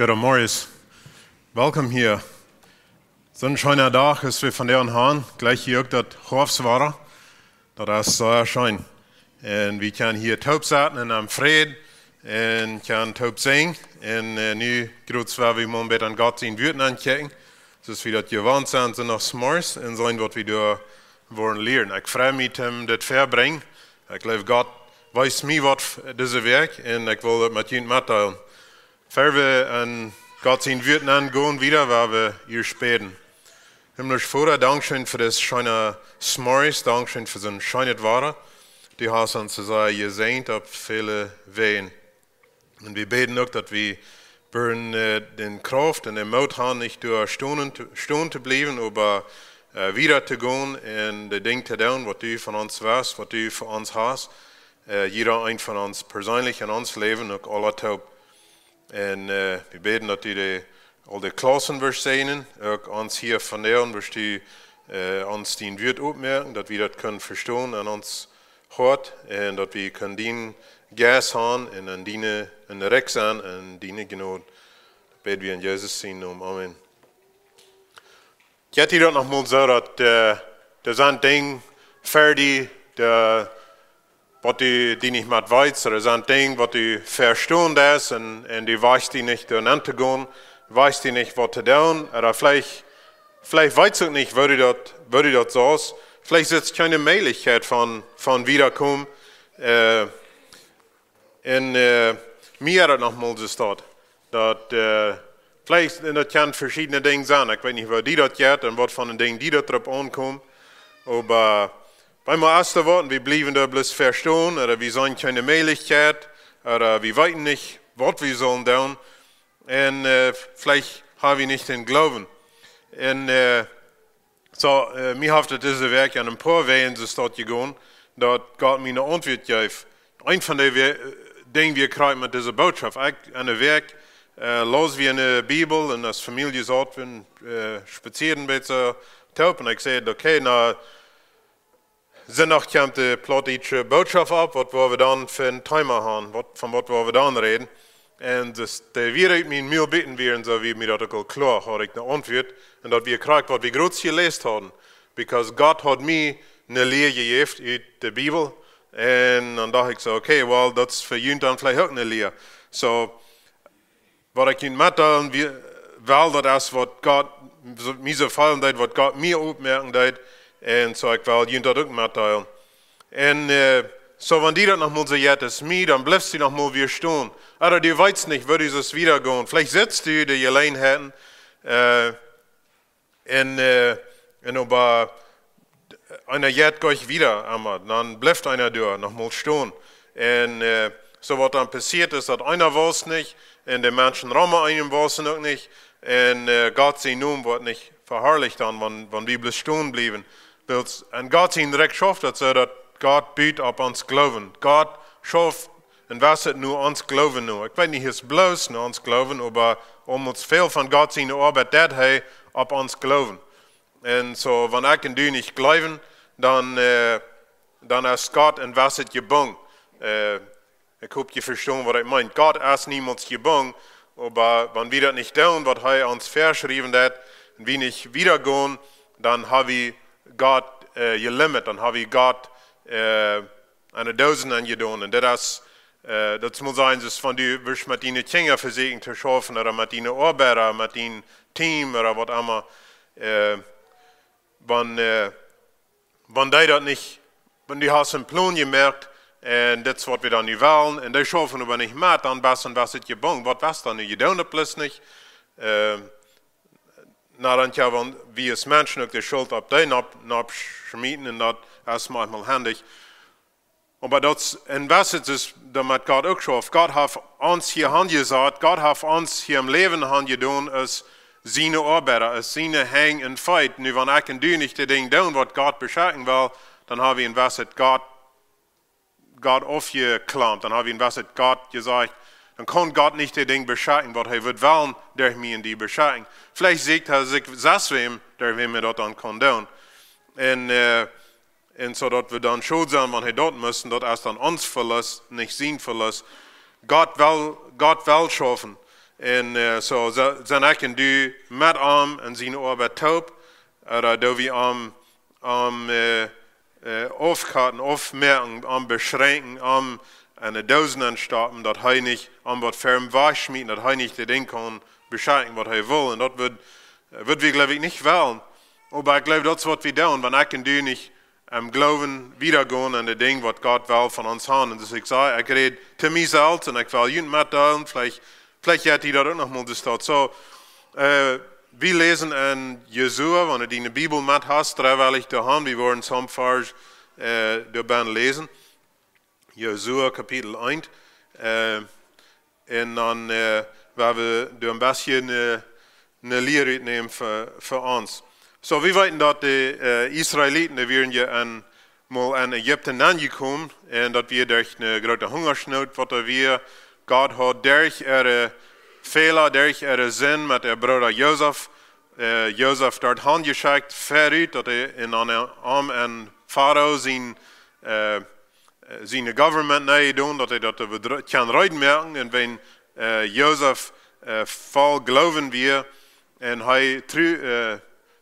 Guten Morgen. Welkom hier. Zo'n schöner dag is we van der aan. Gleich hier ook dat hoofdwaren. Dat is zo schön. En we kunnen hier taub zaten en am vrede. En kunnen taub zingen. En nu groot waar we een beetje aan God zien woorden aankijken. Dus we dat gewend zijn, zijn nog s'morgens. En zijn wat we door worden leren. Ik vrij met hem dat verbrengen. Ik geloof God wijst mij wat deze werk. En ik wil het met jullie mitteilen. Voor we an Gott sein Wirten angehen wieder, weil wir hier späten. Himmlisch Vater, Dankeschön für das schöne S'mores, Dankeschön für so ein schönes Wort. Die hast uns sehr gesehen auf viele Wegen. Und wir beten auch, dass wir den Kraft und den Mut haben, nicht durch Stunden zu bleiben, aber wieder zu gehen und die Dinge zu tun, was du von uns weißt, was du für uns hast. Jeder ein von uns persönlich in uns Leben, auch alle taub. En we beten dat u al de klassen wirst sehen, ook ons hier van der wirst du ons die Wort opmerken, dat we dat kunnen verstaan en ons hart, en dat we kunnen dienen gas haben en aan dienen in de recht zijn en dienen genoeg. Dat beten we in Jezus zijn naam. Amen. Ik heb hier dat nog mal zo dat er zijn dingen fertig, wat du die nicht mehr weißt, oder sind Dinge, was du verstehen das, und du weißt die nicht durcheinander zu gehen, weißt die nicht, was zu tun, oder vielleicht weißt du nicht, wo du das so ist. Vielleicht ist es keine Möglichkeit von Wiederkommen. Mir hat das nochmal gesagt, dass vielleicht das kann verschiedene Dinge sein. Ich weiß nicht, wo die das geht und was von den Dingen, die da drauf ankommen, aber bei mir erste Worten, wir bleiben da bloß verstehen, oder wir sehen keine Möglichkeit, oder wir wissen nicht, was wir sollen tun, und vielleicht haben wir nicht den Glauben. Und mir hat diese Werk an ein paar Wegen dort gegangen, dass Gott mir eine Antwort gibt. Ein von den Dingen, wir kriegen mit dieser Botschaft, an der Werk, los wir in der Bibel, und als Familie sagt, wir spazieren mit so taub, und ich sage, okay, na, Sonntag kommt die plötzliche Botschaft ab, was wir dann für ein Thema haben, von was wir dann reden. Und der wir mir mehr bitten werden, so wie mir das auch klar, habe ich eine Antwort. Und dass wir kriegen, was wir gerade gelesen haben. Because Gott hat mir eine Lehre gegeben in der Bibel. Und dann dachte ich so, okay, well, das ist für ihn dann vielleicht auch eine Lehre. So, was ich Ihnen mitteilen will, das ist, was Gott mir so gefallen hat, was Gott mir aufmerken hat. Und so, ich will Ihnen das auch mitteilen. Und so, wenn die das nochmal so jetzt ist, dann bleibst du nochmal wieder stehen. Oder du weißt nicht, wo dieses wieder gehen. Vielleicht sitzt du, die allein hätten, und aber einer jetzt gleich wieder einmal. Dann bleibt einer da, nochmal stehen. Und so, was dann passiert ist, dass einer weiß nicht, und die Menschen rahmen einen weiß auch nicht, und Gott sein Namen wird nicht verherrlicht dann, wenn wir bloß stehen bleiben. Und Gott sein Recht schafft das so, dass Gott bietet auf uns Glauben. Gott schafft, und was ist nur uns Glauben nur? Ich weiß nicht, es ist bloß nur uns Glauben, aber uns viel von Gott seine Arbeit, das hat auf uns Glauben. Und so, wenn ich und du nicht glauben, dann ist Gott und was ist gebunden. Ich hoffe, ihr versteht, was ich meine. Gott ist niemals gebunden, aber wenn wir das nicht tun, was er uns verschrieben hat, und wir nicht wiedergehen, dann haben wir Gott gelimit, dann habe ich Gott eine Dosen angetan. Und das muss sein, dass wenn du mit deinen Kindern versuchen zu schaffen, oder mit deinen Arbeitern, mit deinem Team, oder was immer, wenn die das nicht, wenn du hast einen Plan gemerkt, und das, was wir dann nicht wollen, und die schaffen aber nicht mit, dann was ist gebunden, was dann nicht, du das nicht. Na, dann kann wir als Menschen auch die Schuld auf den abschmieden, und das ist manchmal handig. Aber das, und was ist es, damit Gott auch schafft? Gott hat uns hier angesagt, Gott hat uns hier im Leben angetan, als seine Arbeiter, als seine Hang und Fight. Und wenn ich und du nicht die Dinge tun, was Gott beschenken will, dann haben wir in was Gott aufgeklammt, dann haben wir in was Gott gesagt, dann kann Gott nicht die Dinge beschenken, was er wird wollen, durch mich und die beschenken. Vielleicht sagt er sich, deswegen, durch wen wir das dann kann tun. Und so, dass wir dann schuld sein, wenn wir dort müssen, das ist dann uns Verlust, nicht sein Verlust. Gott will schaffen. En zo zijn ik en du met hem en zijn arbeid taub. Dat we aufkarten, aufmerken, beschränken, en de dozen aanstappen, dat hij niet wat ferm wegschmieden, dat hij niet de ding kan beschrijven wat hij wil. En dat wird wir, glaube ich, nicht wollen. Aber ich glaube, das ist, was wir tun, wenn ich und du nicht Glauben wiedergehen an das Ding, was Gott will von uns haben. Und das ich sage, ich rede zu mir selbst und ich will jeden mitteilen, vielleicht hat die das auch noch mal gesagt. So, wir lesen in Jesua, wenn du die Bibel mit hast, da will ich da haben, wir wollen zum Vers dabei lesen. Jesua Kapitel 1. En dan waar we een beetje een leer uitnemen voor ons. Zo, we weten dat de Israëlieten, die waren ja mal in Egypten aangekomen. En dat we door een grote hongersnood, wat we God had, door ihre Fehler, durch ihre Sinn mit der Bruder Josef. Josef dort handgeschickt, verrückt, dat hij in een arm en Pharao zijn government nee doen, dat hij dat kan rijden merken. En wenn Josef voll geloven wir en hij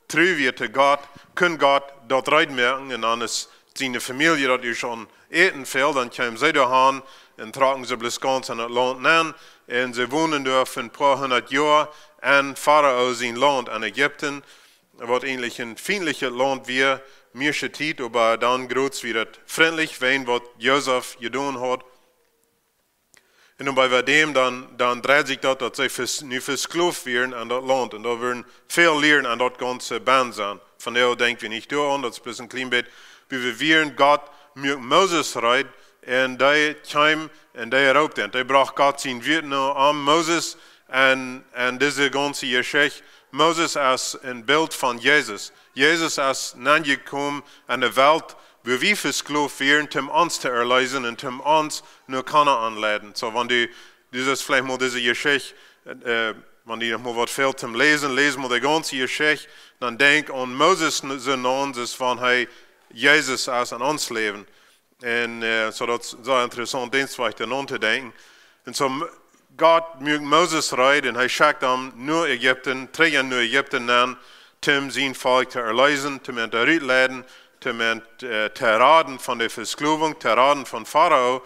trouw weer te God, kan God dat rijden merken. En dan is zijn familie dat u schon eten veel, dan komen zij daaraan en tragen ze bloß ganz in het land aan. En ze wonen daar voor een paar honderd jaar en Pharao zijn land in Egypten, wat eigenlijk een vriendelijk land weer. Meeste tijd, aber dann groß wird es freundlich, wenn was Josef gedaan hat. Und bei dem dann dreht sich das, dass sie nu versklavt werden an das Land. Und da werden viel lernen an das ganze Band sein. Von daher denken wir nicht daran, das ist ein bisschen klein bisschen, wie wir werden Gott mit Moses reiten, und der kam und der raubt ihn. Der braucht Gott sein Wirten an Moses und diese ganze Geschichte. Moses als ein Bild von Jesus. Jesus ist angekommen an der Welt, wo wir versklavt werden, um uns zu erlösen und um uns nur Kanaan anleiten. So, wenn du dieses vielleicht mal diese Geschichte, wenn du noch mal was fehlt zum Lesen mal die ganze Geschichte, dann denk an Moses sein Namen, das wenn er Jesus als an uns leben. Und so das ist sehr interessant, den zwei zu denken. Und so Gott mögt Moses reiten, und er schickt ihm nur Ägypten, trägt nur Ägypten an, um sein Volk zu erlösen, um ihn zu leiten, um ihn zu raten von der Versklavung, zu raten von Pharao.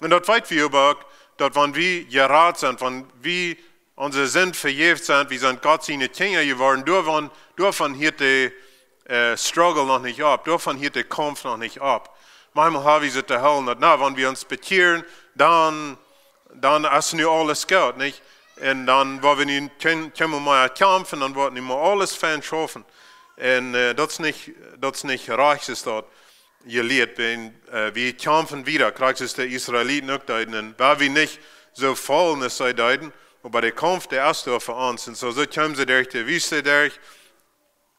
Und das weit wir aber, dass wenn wir gerat sind, wenn wir unsere Sinn verjährt sind, wir sind Gott seine Kinder geworden, davon hört der Struggle noch nicht ab, davon hört der Kampf noch nicht ab. Manchmal haben wir sie zu hören, dass wenn wir uns bekehren, dann ist nur alles gut, nicht? Und dann, wenn wir nicht können mal kämpfen, dann wird nicht mehr alles fein schaffen. Und das ist nicht reich, ist dort gelehrt. Wir kämpfen wieder, kriegt es der Israeliten auch deuten. Weil wir nicht so voll in sei deuten, aber der Kampf, der ist da für uns. Und so kommen sie durch die Wüste durch,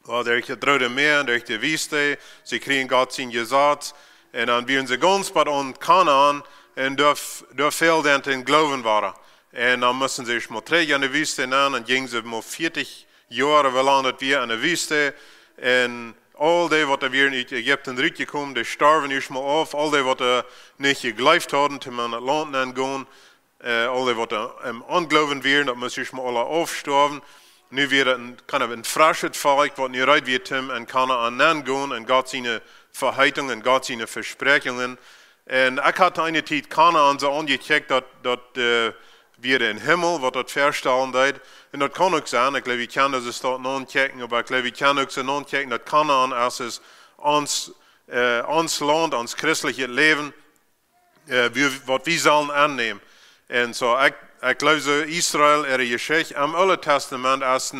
durch das Rote Meer, durch die Wüste. Sie kriegen Gott sein Gesetz. Und dann werden sie ganz bei uns Kanaan. Und da fehlt dann den Glauben waren. Und dann müssen sie sich mal trägen in der Wüste an. Und gingen sie mal 40 Jahre, wie lange wir in der Wüste. Und all die, was wir in Ägypten zurückgekommen, die starben erstmal auf. All die, was nicht geglaubt haben, die man das Land angehen. All die, was im Unglauben wären, das müssen erstmal alle aufsterben. Nu wird ein frisches Volk, was nicht rein wird, und kann angehen. Und Gott seine Verheißungen, Gott seine Versprechungen. Und ich hatte eine Zeit Kanaan so angecheckt, dass wir den Himmel, was das verstellen wird. Und das kann auch sein, ich glaube, ich kann das dort noch anchecken, aber ich glaube, ich kann auch so anchecken, dass Kanaan ist uns Land, uns christliches Leben, was wir sollen annehmen. Und so, ich glaube, so Israel, ihre Geschichte im Alten Testament als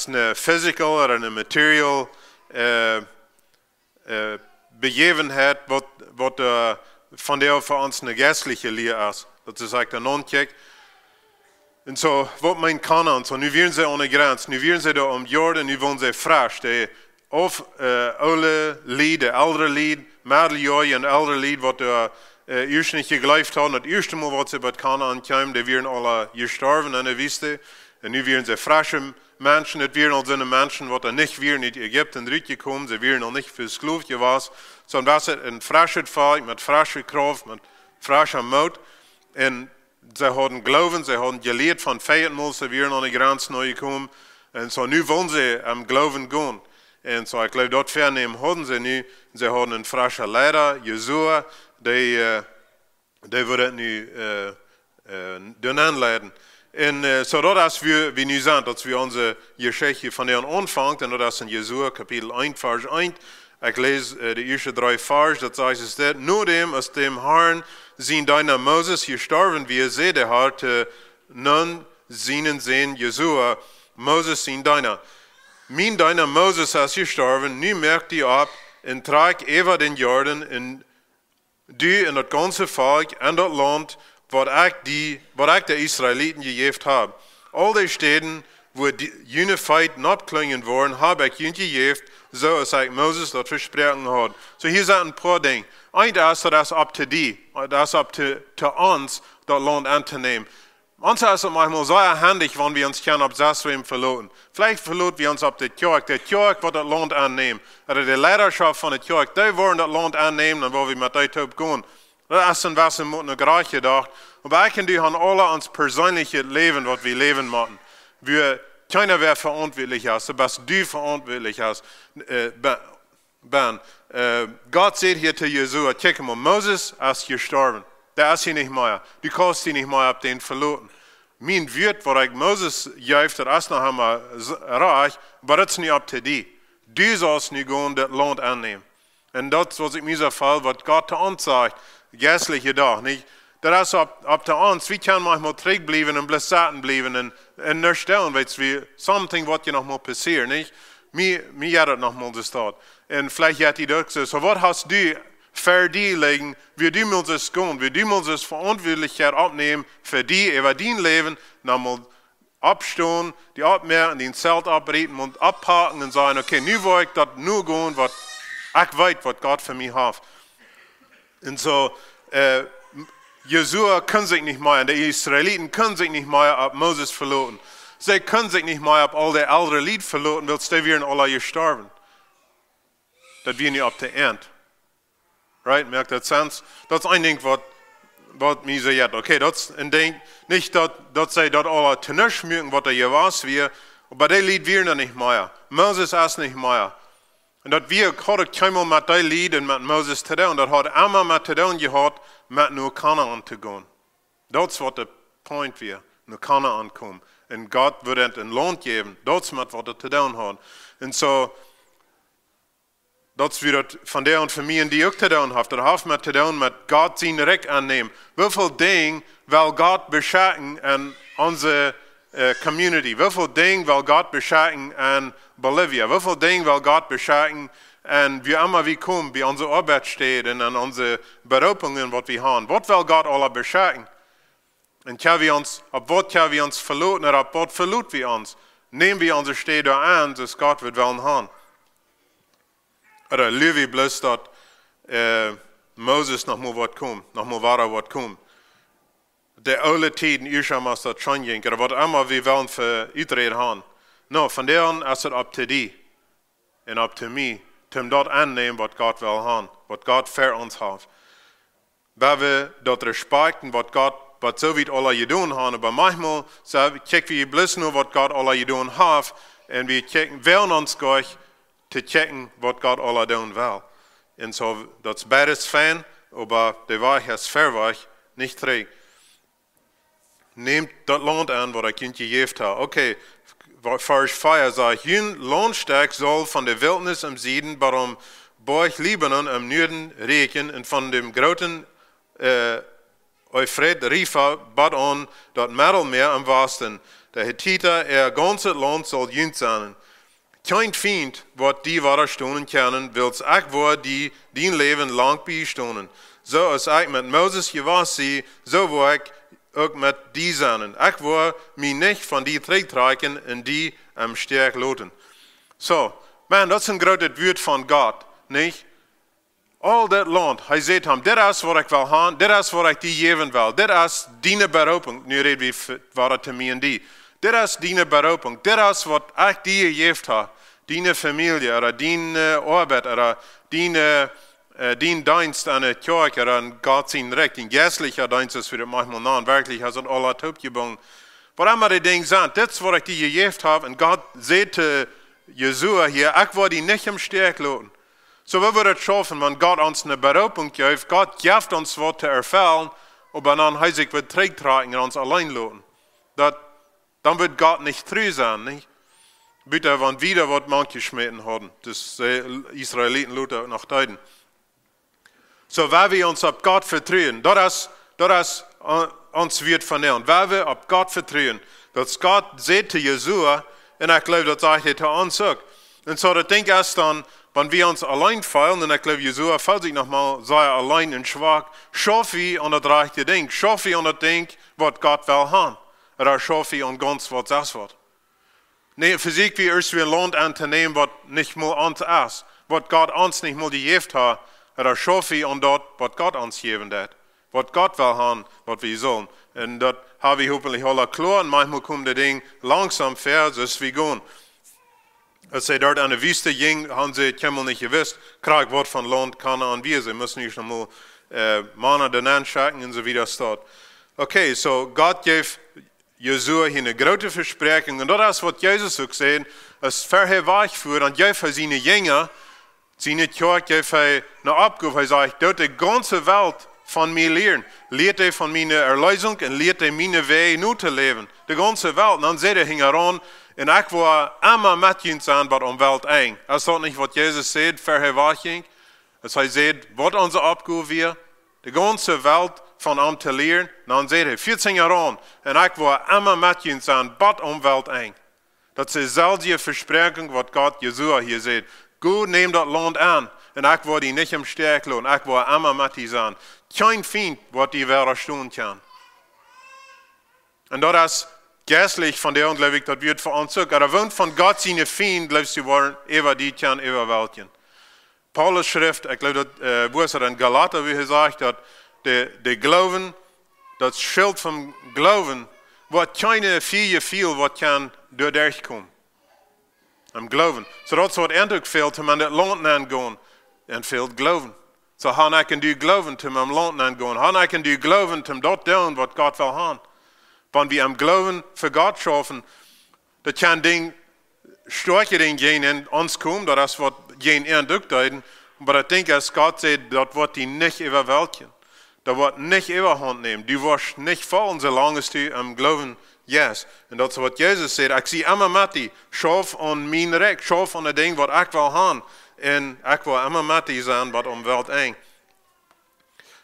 eine physical oder eine material Begebenheit, was von der für uns eine geistliche Lehre ist. Das ist eigentlich der Non-Check. Und so, was meint Kanaan? So, nu werden sie ohne Grenze, nu werden sie da um Jordan, nu wollen sie frisch. Die alle Lied, der ältere Lied, Mädeljahre und ältere Lied, was der erst nicht geglaubt haben, das erste Mal, was sie bei Kanaan kamen, die werden alle gestorben in der Wüste. Und nu werden sie frische Menschen, das wären also Menschen, die nicht wären in Ägypten zurückgekommen, sie wären noch nicht versklavt gewesen, sondern das ist ein frisches Volk mit frischer Kraft, mit frischer Mut. Und sie hadden geloven, sie hadden geleerd van 5 ze weer naar de grens neu gekomen. En zo nu wollen ze geloven gaan. En zo, ik geloof dat vernemen hadden ze nu. Ze hadden een frisse leider, Jozua, die wordt het nu doen aanleiden. En zodat als we nu zijn, dat we onze geschichte van der aanvangt, en dat is in Jozua kapitel 1, vers 1. Ik lees de eerste 3 vers, dat zegt es dit. Noordem als dem Herrn zien deiner Moses gestorven, wie ze de hart nun zienen zijn Jozua, Moses zien deiner. Mijn deiner Moses is gestorven, nu merkt die op en trek over den Jordan en du in dat ganze volk en dat land wat ik de Israëlieten gegeven heb. Al die steden wo unified not klingen worden, heb ik jullie gegeven, zoals ik Moses dat versproken had. So hier zijn een paar dingen. Eén is dat is op te die, dat is op te ons dat land aan te nemen. Ons is het manchmal sehr handig, wenn wir uns op Zaswem verloten. Vielleicht verloten wir uns op de kerk wordt het land aannemen. Oder de leiderschap van de kerk, die worden dat land aannemen, dan waar we met uit op gaan. Dat is een was we moeten graag gedacht. Maar ik en du haben alle ons persoonlijke leven wat we leven moeten. Wir keiner wer verantwortlich ist, was du verantwortlich ben. Gott sagt hier zu Josua, kijk mal, Moses ist gestorben. Der ist hier nicht mehr. Du kannst ihn nicht mehr auf den verloten. Mein Wort, was ich Moses geeft, das ist noch einmal reich, aber das ist nicht ab zu dir. Du sollst nicht gehen, das Land annehmen. Und das, was ich mir so fall, was Gott zu uns sagt, geistliche Tag, nicht? Das ist ab zu uns. Wir können manchmal zurückbleiben und blessaten bleiben und nicht stellen, weil wir something, was hier noch mal passiert, nicht? Mir hat das noch mal das dort. Und vielleicht hat die das gesagt, so was hast du für die legen, wir du uns es gehen, wir du uns es Verantwortlichkeit abnehmen für die, über dein Leben, nochmal abstehen, die abmerken, den Zelt abreden und abhaken und sagen, okay, nu will ich das nur gehen, was ich weiß, was Gott für mich hat. Und so, Josua kann sich nicht mehr, die Israeliten können sich nicht mehr auf Moses verloten. Sie können sich nicht mehr auf all die älteren Lied verloten, weil sie wären alle gestorben. Das wäre nicht auf der End. Right? Merkt das Sens? Das ist ein Ding, was mir so jetzt. Okay, das ist ein Ding, nicht, dass sie das alle zu nichts mögen, was da hier war, aber die Lied wären nicht mehr. Moses ist nicht mehr. Und das wir hat keinmal mit dem Lied und mit Moses zu tun. Das hat immer mit zu tun gehabt, mit nur Kanaan zu gehen. Das ist was der Point wir, nur Kanaan kommen. Und Gott wird ein Land geben. Das ist was er zu tun hat. Und so, das wird von der und von mir in die auch zu tun hat. Das hat mit zu tun, mit Gott sein Recht annehmen. Wie viel Dinge will Gott beschenken an unsere Community? Wie viel Dinge will Gott beschenken an Bolivia? Wie viel Dinge will Gott beschenken an wie immer wir kommen, wie unsere Arbeit steht und an unsere Berufungen, was wir haben? Was will Gott alle beschenken? Und auf was können wir uns verloten oder auf was verloten wir uns? Nehmen wir unsere Städte an, dass Gott wird wollen haben. Oder lieber bloß, dass Moses noch mal was kommt, noch mal weiter was kommt. Der alte Tiden, ich habe das schon ging, oder was immer wir wollen für Utrecht haben. No, von der an ist es ab zu dir und ab zu mir, um dort annehmen, was Gott will haben, was Gott für uns hat. Weil wir dort respektieren, was Gott, was so wie alle getan haben, aber manchmal checken wir bloß nur, was Gott alle getan hat, und wir wollen uns gleich zu checken, was Gott alle tun will. Und so, das ist beides fein, aber der Weg ist verweg, nicht trägt. Nehmt das Land an, was ich Ihnen gegeben habe. Okay, Vers 4 sagt, jün Landstück soll von der Wildnis im Süden, warum Berg Libanon im Norden reichen und von dem großen Euphrat Rifa bad an das Mittelmeer im Westen. Der Hethiter, ganze Land soll jün sein. Kein Feind, was die widerstehen können, will's auch wo die dein Leben lang beistehen. So als ich mit Moses gewesen, so wo ich auch mit die sein. Ich will mich nicht von die zurücktreiben und die am Stärk loten. So, man, das ist ein großes Wort von Gott, nicht? All das Land, er sagt ihm, das ist, was ich will haben, das ist, was ich dir geben will, das ist deine Berufung. Nu reden wir weiter zu mir und die. Das ist deine Berufung, das ist, was ich dir gegeben habe. Deine Familie oder deine Arbeit oder deine den Dienst an der Kirche, an Gott sein Recht, den geistlichen Dienst ist für das manchmal nah, wirklich, also alle abgebunden. Aber immer die Dinge sind, das ist, was ich dir gegeben habe, und Gott sagte Jesua hier, ich will die nicht im Stich lassen. So, wie wir das schaffen, wenn Gott uns eine Berufung gibt, Gott gibt uns was zu erfüllen, aber dann heißt es, wir tragen und uns allein lassen. Dann wird Gott nicht treu sein, nicht? Bitte, wenn wieder was manche Schmähten haben, das Israeliten Luther nach Deuten. So, weil wir uns auf Gott vertrauen, das uns wird vernehmen, weil wir auf Gott vertrauen, dass Gott sagt zu Jesua, und ich glaube, das sagt er zu uns auch. Und so, das Ding ist dann, wenn wir uns allein fallen, und ich glaube, Jesua fällt sich nochmal, sei er allein und schwach, schaffe ich und das reichte Ding, schaffe ich und das Ding, was Gott will haben. Oder schaffe ich und ganz, was das wird. Nee, für sich wie erst wir ein Land anzunehmen, was nicht mal uns ist, was Gott uns nicht mal gegeben hat, oder schaffe ich und das, was Gott uns gegeben hat. Was Gott will haben, was wir sollen. Und das habe ich hoffentlich alle klar, und manchmal kommt das Ding langsam fair, so ist wie gehen. Als sie dort an der Wüste ging, haben sie keinmal nicht gewusst, krieg was von Land kann an wir. Sie müssen nicht nochmal Mana den anschauen und so wie das dort. Okay, so Gott gibt Jesua hier eine große Versprechung. Und das ist, was Jesus auch sagt, es verherrlicht für, und gibt für seine Jünger, seine Kirche, gibt er eine Abgabe, er sagt, dort die ganze Welt von mir lernen. Lehrt er von meiner Erlösung und lehrt er meine Wege nur zu leben. Die ganze Welt. Und dann sagt er hingeran, und ich will immer mit ihnen sein, was um die Welt eng. Das ist doch nicht, was Jesus sagt, Verherrlichung. Das heißt, was unsere Abgabe wäre, die ganze Welt von ihm zu lernen. Und dann sagt er, 14 Jahre an, und ich will immer mit ihnen sein, was um die Welt eng. Das ist dieselbe Versprechung, was Gott Jesua hier sagt. Gut, nehmt das Land an, und ich will die nicht im Stich lassen. Ich will immer mit ihnen sein. Kein Feind, was die Welt tun kann. Und das ist geistlich von der und glaube ich, das wird für uns auch. Aber wenn von Gott seine Feind, glaubst du, wollen, über die kann, über welchen. Paulus Schrift, ich glaube, wo ist er in Galater, wie er sagt, dass der Glauben, das Schild vom Glauben, was keine viel, was kann durchkommen. Am Glauben. So das ist was endlich fehlt, wenn man das Land angehen, dann fehlt Glauben. So han ich kann du glauben, zum am Land angehen. Han ich kann du glauben, zum dort tun, was Gott will haben. Wenn wir am Glauben für Gott schaffen, das kann Ding, starke Dinge gehen in uns kommen, das wird gehen durchdeuten. Aber ich denke, dass Gott sagt, das wird die nicht überwältigen. Das wird nicht überhand nehmen. Du wirst nicht fallen, solange du am Glauben yes. Und das ist, was Jesus sagt. Ich sehe immer mit dir, schaff an mein Recht, schaff an das Ding, was ich will haben. Und ich will immer mit dir sein, was um die Welt eng.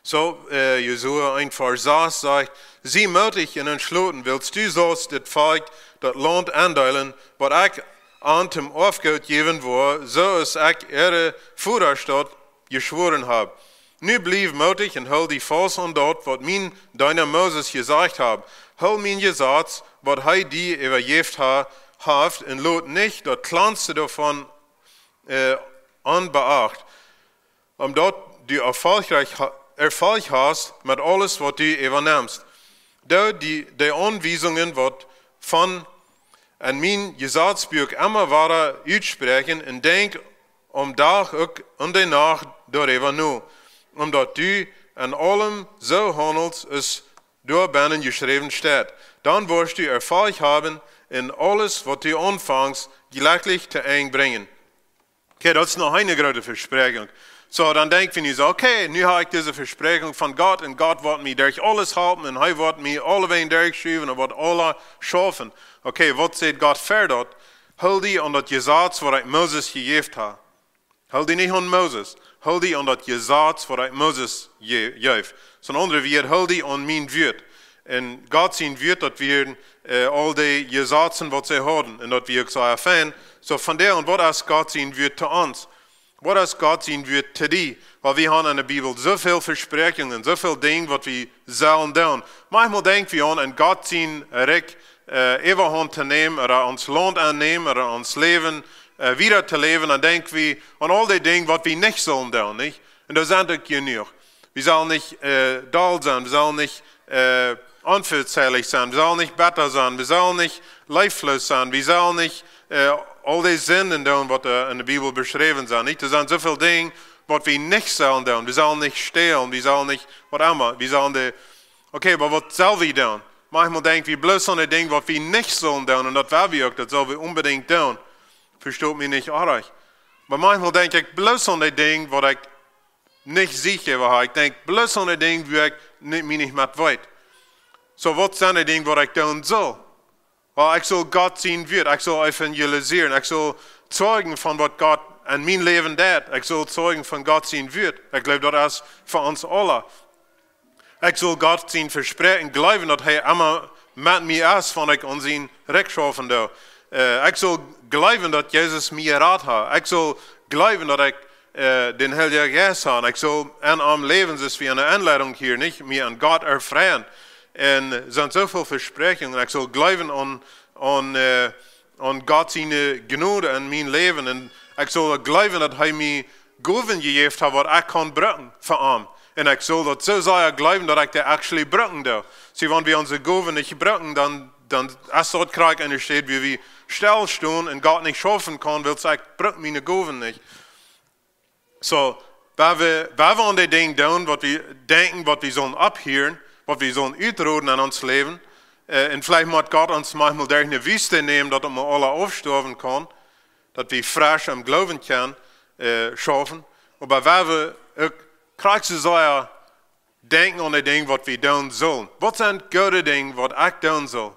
So, Jesua 1 Vers 6 sagt, sieh mutig und entschlossen, willst du sollst das Volk, das Land andeilen, was ich an dem Aufgabe geben will, so es ich ihre Vaterstadt geschworen habe. Nu blieb mutig und hol die Fast an dort, was mein deiner Moses gesagt hat. Hol mein Gesetz, was er dir übergeben hat, und lot nicht das Kleinste davon anbeacht, dort du Erfolg hast mit alles, was du übernimmst. Da die Anweisungen, was von an mein Gesetzbuch immer weiter aussprechen, und denk Tag und die Nacht darüber nur, dass du an allem so handelst, es dort binnen geschrieben steht. Dann wirst du Erfolg haben in alles, was du anfängst, gleichlich zu eng bringen. Okay, das ist noch eine große Versprechung. So, dann denken wir so, okay, nun habe ich diese Versprechung von Gott, und Gott wird mir durch alles halten, und er wird mir alle Wege durchschreiben, und wird alle schaffen. Okay, was sagt Gott dort? Hol dich an das Gesetz, was ich Moses gegeben habe. Hol dich nicht an Moses. Hol dich an das Gesetz, was ich Moses gegeben. So ein anderer wird, hol dich an mein Wort. Und Gott sein Wort, dass wir all die Gesetze, was sie haben, und dass wir so erfahren. So von der und was ist Gott sein Wort zu uns? Was ist Gott sein Wort zu dir? Weil wir haben in der Bibel so viele Versprechungen, so viele Dinge, was wir sollen tun. Manchmal denken wir an Gott sein Recht, Überhand zu nehmen, oder uns Land annehmen, oder uns Leben wieder zu leben, dann denken wir an all die Dinge, was wir nicht sollen tun, nicht? Und das sind auch genug. Wir sollen nicht dull sein, wir sollen nicht unverzählig sein, wir sollen nicht bitter sein, wir sollen nicht leiblos sein, wir sollen nicht all die Sünden tun, was in der Bibel beschrieben sind, nicht? Das sind so viele Dinge, was wir nicht sollen tun. Wir sollen nicht stehlen, wir sollen nicht, was immer. Wir sollen okay, aber was sollen wir tun? Manchmal denken wir bloß an die Dinge, was wir nicht sollen tun. Und das war wir auch, das sollen wir unbedingt tun. Versteht mich nicht auch recht. Aber manchmal denke ich bloß an die Dinge, was ich nicht sicher war. Ich denke bloß an die Dinge, wo ich mich nicht mehr weiß. So, was sind die Dinge, was ich tun soll? Weil ich soll Gott sehen wird, ich soll evangelisieren, ich soll zeugen von was Gott in mein Leben tut. Ich soll zeugen von Gott sehen wird. Ich glaube, das ist für uns alle. Ich soll Gott sehen versprechen, glauben, dass er immer mit mir ist, wenn ich uns ihn rechtschaffen darf. Ich soll glauben, dass Jesus mir Rat hat. Ich soll glauben, dass ich den Heiligen Geist habe. Ich soll in am Leben, das ist wie eine Einladung hier, nicht mir an Gott erfreuen. Und es sind so viele Versprechungen. Ich soll glauben an Gott seine Gnade in mein Leben. Und ich soll glauben, dass er mir Gaven gegeben hat, was ich kann brauchen für ihn. Und ich soll das so sehr glauben, dass ich das actually brauchen darf. Sie, wenn wir unsere Gaven nicht brauchen, dann ist dort Krieg entsteht, wie wir stillstehen und Gott nicht schaffen kann, weil ich brauche meine Gaven nicht. So, weil wir an die Dinge tun, was wir denken, was wir sollen abhören, was wir sollen uitroden in ons Leben. Und vielleicht muss Gott uns manchmal durch eine Wüste nehmen, dass wir alle aufsterben können, dass wir frisch am Glauben können, schaffen. Aber weil wir kriegst du so denken an die Dinge, was wir tun sollen. Was sind gute Dinge, was ich tun soll?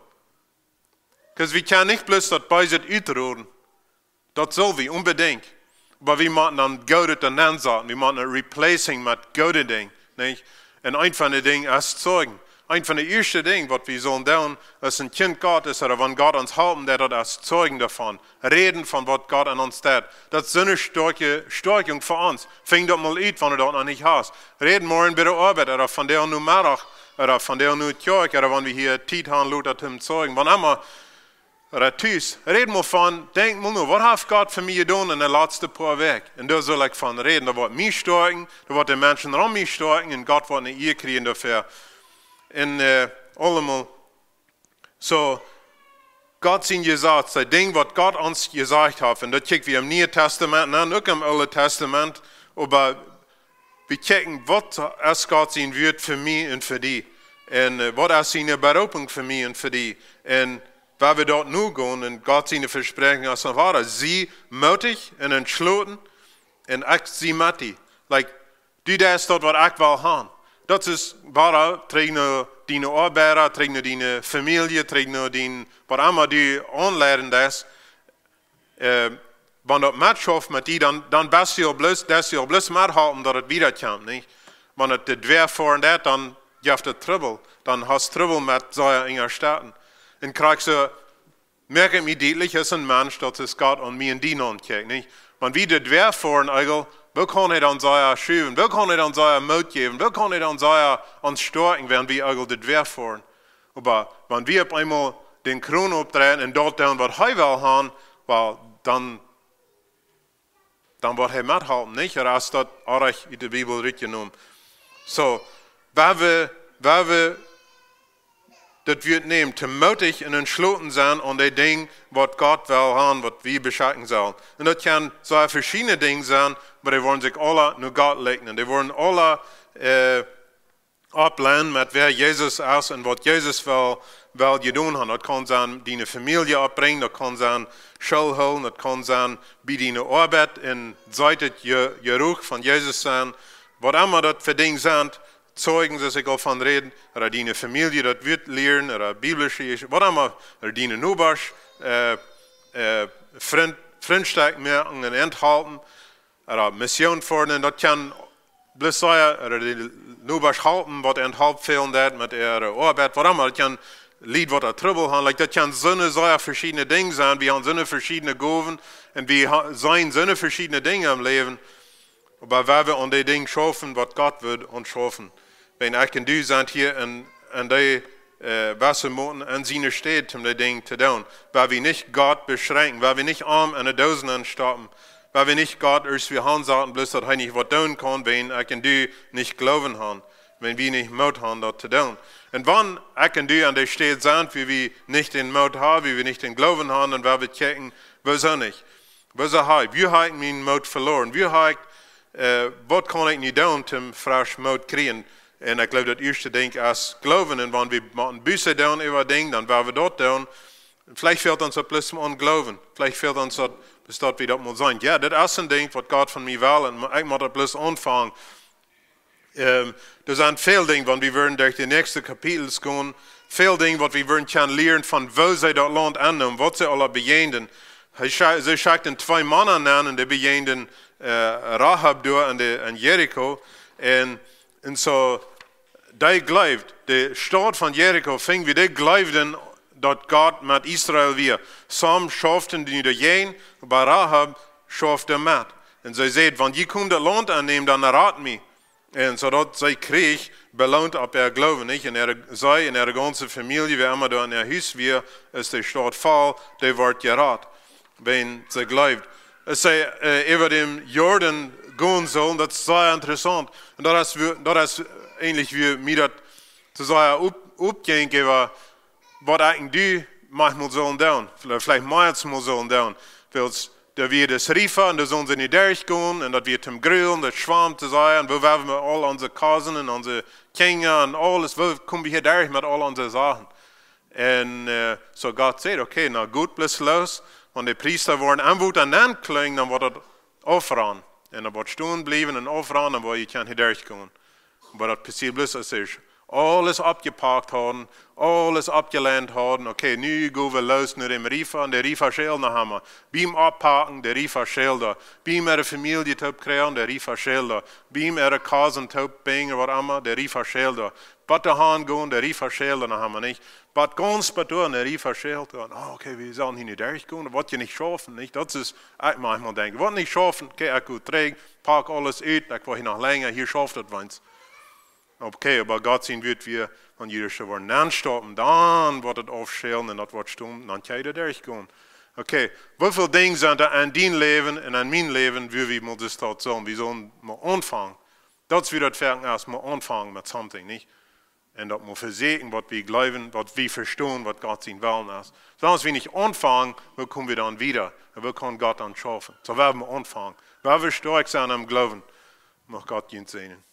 Weil wir können nicht bloß das Beiset uitroden. Das soll wir unbedingt. Aber wir müssen dann gute Dinge ansetzen. Wir müssen ein Replacing mit guten Dingen. Nicht? Und ein von den Dingen ist Zeugen. Ein von den ersten Dingen, was wir sollen tun, ist ein Kind Gottes, oder wenn Gott uns helfen, der das Zeugen davon. Reden von was Gott an uns tut. Das ist so eine starke Stärkung für uns. Fing das mal an, wenn du das noch nicht hast. Reden morgen bei der Arbeit, oder von der nur Mittag, oder von der nur Kirche, oder wenn wir hier Zeit haben, Leute zum Zeugen. Wann immer, oder tüß, reden wir von, denk mal nur, was hat Gott für mich getan in den letzten paar Wochen? Und da soll ich von reden. Da wird mich stärken, da wird die Menschen um mich stärken, und Gott wird eine Ehe kriegen dafür. Und allemal, so, Gott sind gesagt, das Ding, was Gott uns gesagt hat, und das kicken wir im Neuen Testament an, auch im Alten Testament, aber wir kicken, was ist Gott sein wird für mich und für die. Und was ist seine Berufung für mich und für die. Und weil wir dort nur gehen und Gott seine Versprechen als Vater, sie mutig und entschlossen und ich sie matti. Like, du das dort, was ich will haben. Das ist wahr, trägt nur deine Arbeiter, trägt nur deine Familie, trägt nur dein, was immer du anlernen das. Wenn das mitschafft mit dir, dann bist du bloß mithalten, dass es wiederkommt, nicht? Wenn es das wäre vor das, dann gibt es Trouble. Dann hast du Trouble mit so einer Staaten. Und kriegst du, merke ich mir deutlich, ist ein Mensch, das ist Gott und mir in die anguckt, nicht? Wenn wir das wäre vor eigentlich, wie kann er dann so schüben? Wie kann er dann so Mut geben? Wie kann er dann so uns stärken, wenn wir eigentlich das wäre vor? Aber wenn wir auf einmal den Kron aufdrehen und dort tun, was er will haben, well, dann wird er mithalten, nicht? Oder ist das auch in der Bibel richtig genommen? So, weil wir das wird nehmen, mutig und entschlossen sein an die Dinge, was Gott will haben, was wir beschaffen sollen. Und das kann so verschiedene Dinge sein, aber die wollen sich alle nur Gott legen. Die wollen alle ablehnen, mit wer Jesus ist und was Jesus will getan haben. Das kann sein, deine Familie abbringen, das kann sein, Schule holen, das kann sein, bei deiner Arbeit in Seite Geruch von Jesus sein. Was immer das für Dinge sind, Zeugen, dass ich davon reden, oder deine Familie, das wird lernen, oder biblische, was immer, oder deine Nachbarn, Freundschaft merken und enthalten, oder Mission fordern, das kann bloß sein, oder die Nachbarn halten, was enthalten fehlen, mit ihrer Arbeit, was immer, das kann Lied, was er Trouble haben, das kann so eine verschiedene Dinge sein, wir haben so eine verschiedene Gaben, und wir sehen so eine verschiedene Dinge im Leben, aber weil wir an die Dinge schaffen, was Gott wird und schaffen. Wenn ich und du sind hier in die Wassermoten an seiner Stadt, um die Dinge zu tun, weil wir nicht Gott beschränken, weil wir nicht arm an der Dosen anstoppen, weil wir nicht Gott erst wie Hand sagen, bloß dass er nicht was tun kann, wenn ich und du nicht glauben haben, wenn wir nicht Mut haben, das zu tun. Und wenn ich und du an der Stadt sind, wie wir nicht den Mut haben, wie wir nicht den Glauben haben, dann werden wir checken, wieso nicht? Wieso habe ich? Wir haben meinen Mut verloren. Wir haben was kann ich nicht tun, um frisch Mut kriegen? Und ich glaube, das erste Ding ist Glauben. Und wenn wir machen Büsse tun über Dinge, dann werden wir dort tun. Vielleicht fehlt uns das plötzlich an Glauben. Vielleicht fehlt uns das, bis dort wie das muss sein. Ja, das ist ein Ding, was Gott von mir will. Und ich muss das plötzlich anfangen. Das sind viele Dinge, wenn wir würden durch die nächsten Kapitel gehen. Viele Dinge, was wir würden lernen von wo sie das Land annehmen, was sie alle bejenden. Sie schickten 2 Männer an, die bejenden Rahab durch in Jericho. Und so, die glaubt, die Stadt von Jericho fing wie die glaubten, dass Gott mit Israel wir. Sam schafften die nicht gehen, aber Rahab schaffte mit. Und sie sagt, wenn ihr kommt das Land annehmen, dann rat mich. Und so dort sie krieg belohnt ab ihr Glauben nicht. Und sie in ihrer ganzen Familie, wie immer da in ihr Haus wir, ist die Stadt voll, die wird gerat, wenn sie glaubt. Es sei über dem Jordan gehen sollen, das ist sehr interessant. Und das ist ähnlich wie mir das zu sagen, aufgehen, was eigentlich du manchmal sollen tun, vielleicht manchmal sollen tun. Da wir das Riefen und da sollen sie nicht durchgehen und das wird zum Grillen, das Schwamm zu sein, wo werden wir all unsere Cousin und unsere Kinder und alles, wo kommen wir hier durch mit all unseren Sachen. Und so Gott sagt, okay, na gut, bloß los. Und die Priester wollen Anwut an den klingen, dann wird das aufhören. Und dann wird stehen bleiben und aufhören, dann wird ich hier durchgehen. Aber das passiert bloß, als ich alles abgepackt haben, alles abgelehnt haben. Okay, nu gehen wir los nach dem Riefer und der Riefer schält noch einmal. Beim Abpacken, der Riefer schält da. Beim ihre Familie taub kriegen, der Riefer schält da. Beim ihre Cousin taub bringen, was immer, der Riefer schält da. Batte Hahn gehen, der Riefer schält da noch einmal nicht. Bat ganz betur, der Riefer schält da. Oh, okay, wir sollen hier nicht durchgehen, das wird ja nicht schaffen, nicht? Das ist, ich manchmal denke, wird nicht schaffen, okay, ich gut träge, pack alles aus, ich will hier noch länger, hier schafft das was. Okay, aber Gott sehen wird, wir, wenn jeder schon wollen, dann stoppen, dann wird es aufschälen und das wird stumm, dann kann jeder durchgehen. Okay, wie viele Dinge sind da an dein Leben und an mein Leben, wie wir das dort sagen, wir sollen mal anfangen. Das wird das Werken erstmal anfangen mit something, nicht? Und das muss versägen, was wir glauben, was wir verstehen, was Gott sehen wollen ist. Sonst, wenn wir nicht anfangen, wo kommen wir dann wieder? Und wo kann Gott dann schaffen? So werden wir anfangen. Weil wir stark sein am Glauben, muss Gott uns sehen.